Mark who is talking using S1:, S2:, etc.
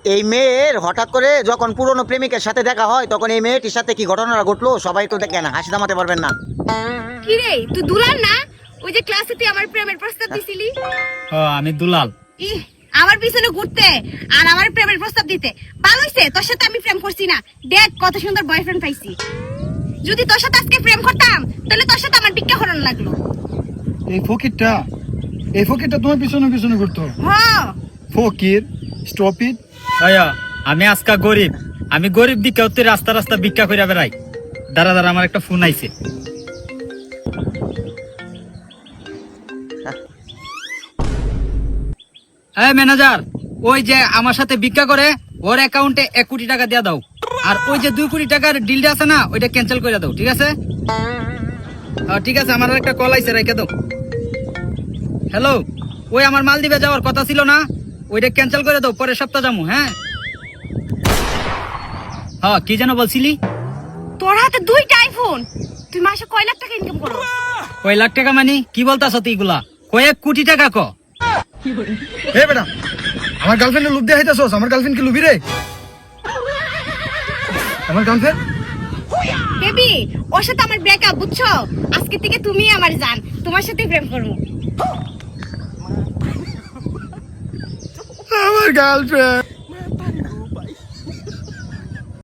S1: এই মেয়ের হঠাৎ করে যখন পুরনো প্রেমিকের সাথে দেখা হয় তখন এই মেয়েটির সাথে কি ঘটনা ঘটলো সবাই তো দেখে না, হাসি থামাতে পারবেন না।
S2: কি রে তুই দুলাল না? ওই যে ক্লাসে তুই আমার প্রেমের প্রস্তাব দিছিলি।
S3: আমি দুলাল।
S2: আমার পিছনে ঘুরতে আর আমার প্রেমের প্রস্তাব দিতে ভালো হইছে। তোর সাথে আমি প্রেম করছি না, দেখ কত সুন্দর বয়ফ্রেন্ড পাইছি। যদি তোর সাথে আজকে প্রেম করতাম তাহলে তোর সাথে আমার বিজ্ঞা হরণ লাগলো।
S4: এই ফকিরটা তোমার পিছনে পিছনে ঘুরতো।
S2: হ্যাঁ
S4: ফকির, স্টপ ইট।
S3: আমি আজকা গরিব, আমি গরিব দিকে তুই রাস্তা রাস্তা ভিক্ষা করে বেড়াই। দাঁড়া দাঁড়া, আমার একটা ফোন আইছে। এই ম্যানেজার, ওই যে আমার সাথে ভিক্ষা করে ওর অ্যাকাউন্টে 1 কোটি টাকা দিয়ে দাও। আর ওই যে 2 কোটি টাকার ডিলটা আছে না, ওইটা ক্যান্সেল করে দাও, ঠিক আছে? ঠিক আছে, আমার একটা কল আইছে, রেখে দাও। হ্যালো, ওই আমার মালদ্বীপে যাওয়ার কথা ছিল না, ওইটা ক্যান্সেল করে দাও, পরের সপ্তাহ যাবো। হ্যাঁ কি যেন বলছিলি?
S2: তোর হাতে 2টা আইফোন, তুই মাসে কয় লাখ টাকা ইনকাম করো?
S3: কয় লাখ টাকা মানে কি বলতাছ তুই এগুলা? কয়েক কোটি টাকা ক।
S4: এ বেটা, আমার গার্লফ্রেন্ডের লুপ দিয়ে হাইতাছস। আমার গার্লফ্রেন্ড কি লুবি রে? আমার গার্লফ্রেন্ড
S2: বেবি, ওর সাথে আমার ব্রেকআপ, বুঝছো? আজকে থেকে তুমি আমার জান, তোমার সাথে প্রেম করবো।
S4: আমার গার্লফ্রেন্ড